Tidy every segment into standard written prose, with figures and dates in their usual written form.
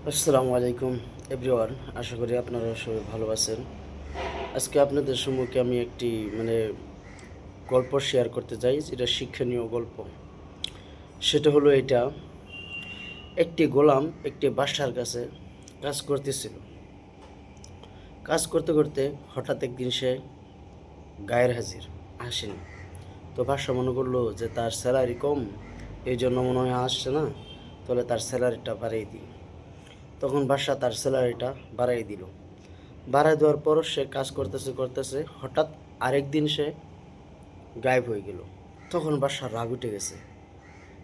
আসসালামু আলাইকুম এভরিওয়ান। আশা করি আপনারা সবাই ভালো আছেন। আজকে আপনাদের সম্মুখে আমি একটি গল্প শেয়ার করতে চাই, যেটা শিক্ষণীয় গল্প। সেটা হলো এটা: একটি গোলাম একটি বাদশার কাছে কাজ করতেছিল। কাজ করতে করতে হঠাৎ একদিন সে গায়ের হাজির আসেনি। তো বাদশা মনে করলো যে তার স্যালারি কম, এই জন্য মনে হয় আসছে না, তাহলে তার স্যালারিটা বাড়িয়ে দিই। তখন বাদশা তার স্যালারিটা বাড়িয়ে দিল। বাড়ায় দেওয়ার পর সে কাজ করতেছে করতেছে, হঠাৎ আরেকদিন সে গায়েব হয়ে গেল। তখন বাদশার রাগ উঠে গেছে,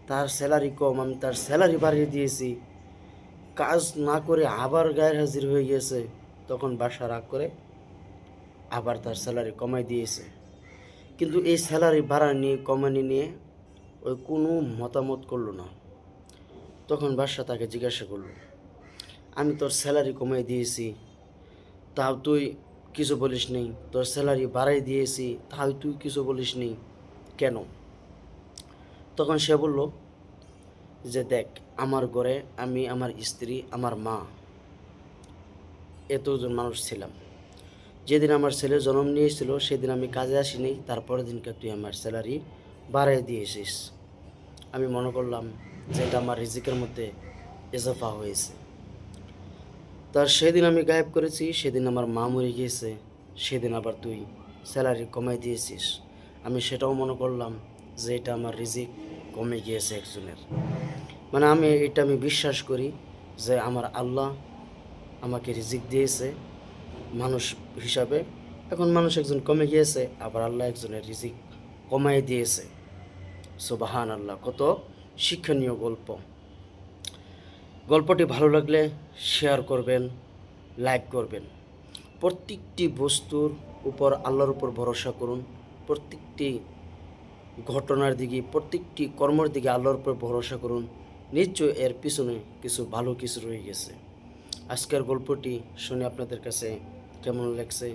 তার স্যালারি কম, আমি তার স্যালারি বাড়িয়ে দিয়েছি, কাজ না করে আবার গায়ের হাজির হয়ে গেছে। তখন বাদশা রাগ করে আবার তার স্যালারি কমাই দিয়েছে। কিন্তু এই স্যালারি বাড়ানো নিয়ে কমানি নিয়ে ওই কোনো মতামত করলো না। তখন বাদশা তাকে জিজ্ঞাসা করলো, আমি তোর স্যালারি কমাই দিয়েছি, তাও তুই কিছু বলিস নি, তোর স্যালারি বাড়াই দিয়েছি, তাও তুই কিছু বলিস নি, কেন? তখন সে বলল যে দেখ, আমার ঘরে আমি, আমার স্ত্রী, আমার মা, এতজন মানুষ ছিলাম। যেদিন আমার ছেলে জন্ম নিয়েছিল সেদিন আমি কাজে আসিনি, তারপরের দিনকে তুই আমার স্যালারি বাড়াই দিয়েছিস। আমি মনে করলাম যে এটা আমার রিজিকের মধ্যে ইজাফা হয়েছে। তার সেদিন আমি গায়েব করেছি, সেদিন আমার মা মরে গিয়েছে, সেদিন আবার তুই স্যালারি কমাই দিয়েছিস। আমি সেটাও মনে করলাম যে এটা আমার রিজিক কমে গিয়েছে একজনের। আমি বিশ্বাস করি যে আমার আল্লাহ আমাকে রিজিক দিয়েছে মানুষ হিসাবে। এখন মানুষ একজন কমে গিয়েছে, আবার আল্লাহ একজনের রিজিক কমাই দিয়েছে। সুবহান আল্লাহ! কত শিক্ষণীয় গল্প। গল্পটি ভালো লাগলে শেয়ার করবেন, লাইক করবেন। প্রত্যেকটি বস্তুর উপর আল্লাহর উপর ভরসা করুন। প্রত্যেকটি ঘটনার দিকে, প্রত্যেকটি কর্মের দিকে আল্লাহর উপর ভরসা করুন। নিশ্চয় এর পিছনে কিছু ভালো কিছু রয়ে গেছে। আজকের গল্পটি শুনে আপনাদের কাছে কেমন লাগছে,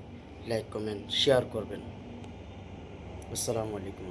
লাইক কমেন্ট শেয়ার করবেন। আসসালামু আলাইকুম।